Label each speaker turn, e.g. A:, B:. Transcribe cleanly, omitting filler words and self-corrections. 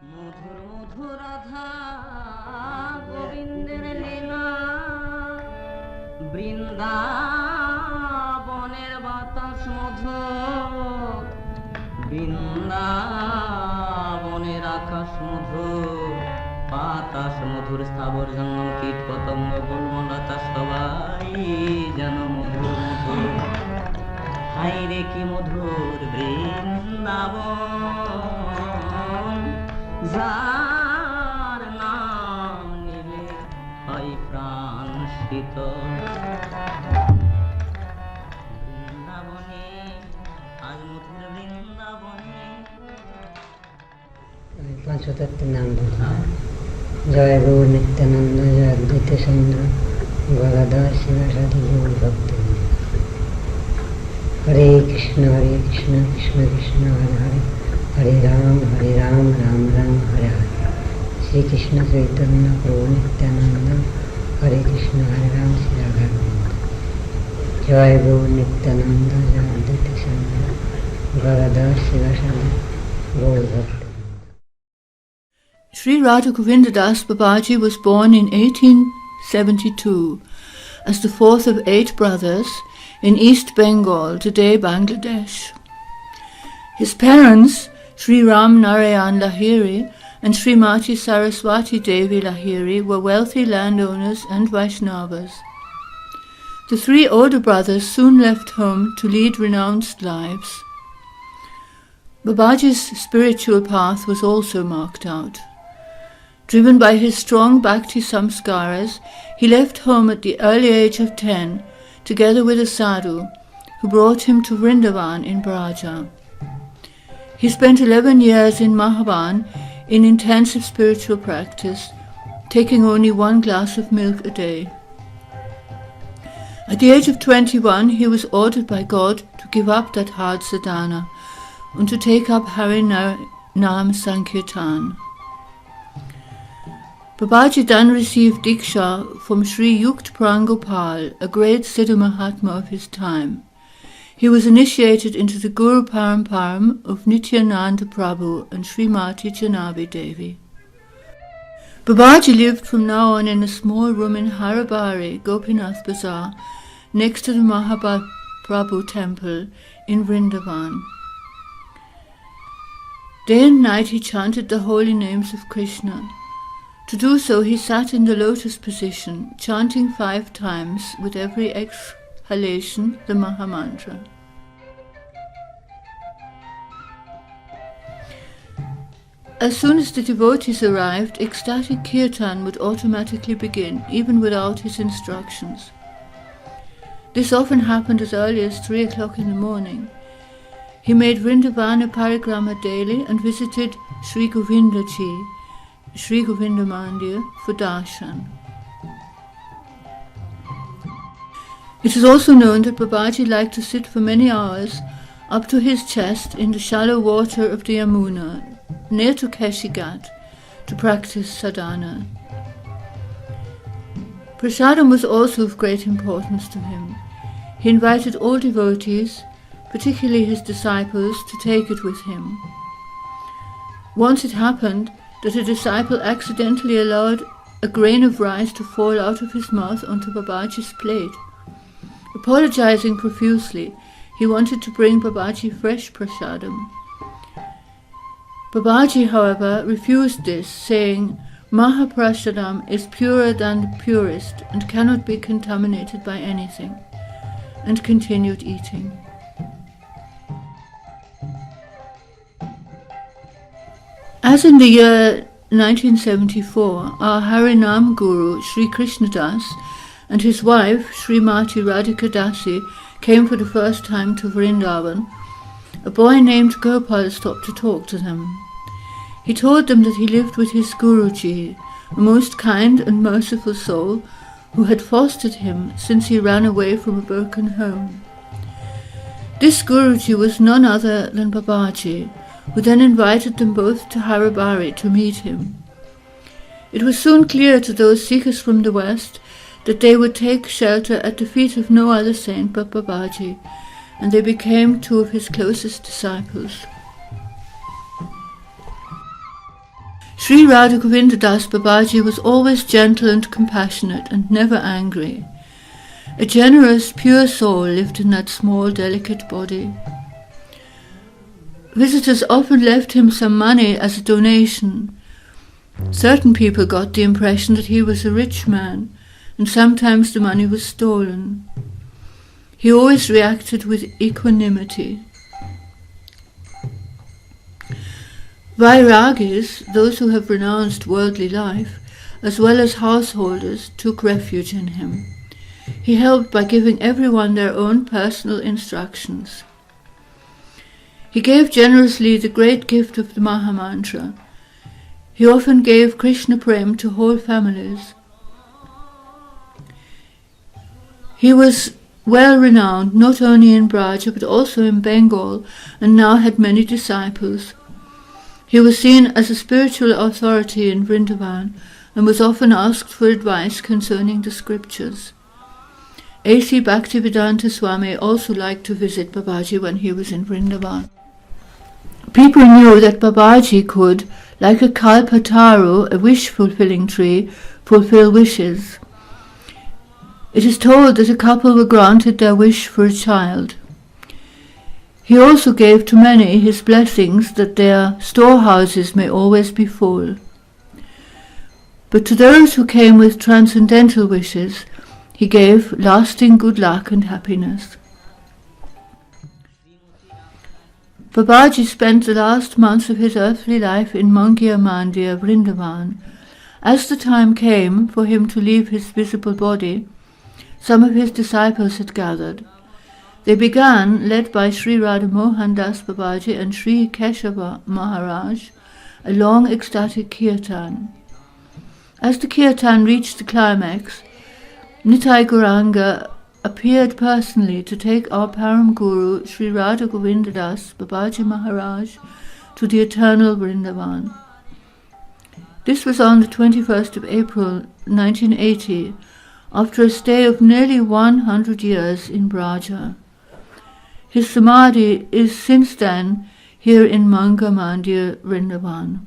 A: মধুর মধুর রাধা গোবিন্দের লীলা, বৃন্দাবনের বাতাস মধুর, বৃন্দাবনের আকাশ মধুর, বাতাস মধুর, স্থাবর জঙ্গম কীট পতঙ্গ বনলতা সবাই যেন মধুর মধুর। হাই রে কি মধুর বৃন্দাবন, যার নাম নিলে হয় প্রাণ শীতল। বৃন্দাবনে আজ মধুর বৃন্দাবনে।
B: পঞ্চতত্ত্বের নাম বললাম। জয় গৌর নিত্যানন্দ, জয় অদ্বৈত চন্দ্র, গদাধর শিবাসাদি গৌর ভক্ত। হরে কৃষ্ণ কৃষ্ণ কৃষ্ণ হরে হরে, হরে রাম রাম রাম হরে হরে। শ্রীকৃষ্ণ চৈতন্য প্রভু নিত্যানন্দ, হরে কৃষ্ণ হরে রাম শ্রী রাধা গোবিন্দ। জয় গৌর নিত্যানন্দ, জয় অদ্বৈত চন্দ্র, গদাধর শিবাসাদি গৌর ভক্ত।
C: Sri Radha Govinda das Babaji was born in 1872 as the fourth of 8 brothers in East Bengal, today Bangladesh. His parents, Sri Ram Narayan Lahiri and Srimati Saraswati Devi Lahiri, were wealthy landowners and Vaishnavas. The 3 older brothers soon left home to lead renounced lives. Babaji's spiritual path was also marked out. Driven by his strong bhakti samskaras, he left home at the early age of 10, together with a sadhu, who brought him to Vrindavan in Braja. He spent 11 years in Mahaban in intensive spiritual practice, taking only 1 glass of milk a day. At the age of 21, he was ordered by God to give up that hard sadhana and to take up Hari Nam Sankirtan. Babaji then received Diksha from Sri Yukt Prangopal, a great Siddha Mahatma of his time. He was initiated into the Guru Paramparam of Nityananda Prabhu and Srimati Janavi Devi. Babaji lived from now on in a small room in Harabari, Gopinath Bazaar, next to the Mahaprabhu temple in Vrindavan. Day and night he chanted the holy names of Krishna. To do so, he sat in the lotus position, chanting 5 times with every exhalation the Mahamantra. As soon as the devotees arrived, ecstatic kirtan would automatically begin, even without his instructions. This often happened as early as 3 o'clock in the morning. He made Vrindavana parikrama daily and visited Sri Govinda Sri Govinda Mandir for darshan. It is also known that Babaji liked to sit for many hours up to his chest in the shallow water of the Yamuna, near to Keshigat, to practice sadhana. Prasadam was also of great importance to him. He invited all devotees, particularly his disciples, to take it with him. Once it happened that a disciple accidentally allowed a grain of rice to fall out of his mouth onto Babaji's plate. Apologizing profusely, he wanted to bring Babaji fresh prasadam. Babaji, however, refused this, saying, Mahaprasadam is purer than the purest and cannot be contaminated by anything, and continued eating. As in the year 1974, our Harinam Guru, Sri Krishnadas, and his wife, Srimati Radhika Dasi, came for the first time to Vrindavan, a boy named Gopal stopped to talk to them. He told them that he lived with his Guruji, a most kind and merciful soul who had fostered him since he ran away from a broken home. This Guruji was none other than Babaji, who then invited them both to Harabari to meet him. It was soon clear to those seekers from the West that they would take shelter at the feet of no other saint but Babaji, and they became 2 of his closest disciples. Sri Radha Govinda das Babaji was always gentle and compassionate and never angry. A generous, pure soul lived in that small, delicate body. Visitors often left him some money as a donation. Certain people got the impression that he was a rich man, and sometimes the money was stolen. He always reacted with equanimity. Vairagis, those who have renounced worldly life, as well as householders, took refuge in him. He helped by giving everyone their own personal instructions. He gave generously the great gift of the Mahamantra. He often gave Krishna Prem to whole families. He was well renowned not only in Braja but also in Bengal, and now had many disciples. He was seen as a spiritual authority in Vrindavan and was often asked for advice concerning the scriptures. A.C. Bhaktivedanta Swami also liked to visit Babaji when he was in Vrindavan. People knew that Babaji could, like a kalpataru, a wish-fulfilling tree, fulfill wishes. It is told that a couple were granted their wish for a child. He also gave to many his blessings that their storehouses may always be full. But to those who came with transcendental wishes, he gave lasting good luck and happiness. Babaji spent the last months of his earthly life in Mangia Mandir, Vrindavan. As the time came for him to leave his visible body, some of his disciples had gathered. They began, led by Sri Radha Mohan Das Babaji and Sri Keshava Maharaj, a long ecstatic kirtan. As the kirtan reached the climax, Nitai Gauranga appeared personally to take our Param Guru, Sri Radha Govinda das Babaji Maharaj, to the eternal Vrindavan. This was on the 21st of April 1980, after a stay of nearly 100 years in Braja. His samadhi is since then here in Manga Mandir, Vrindavan.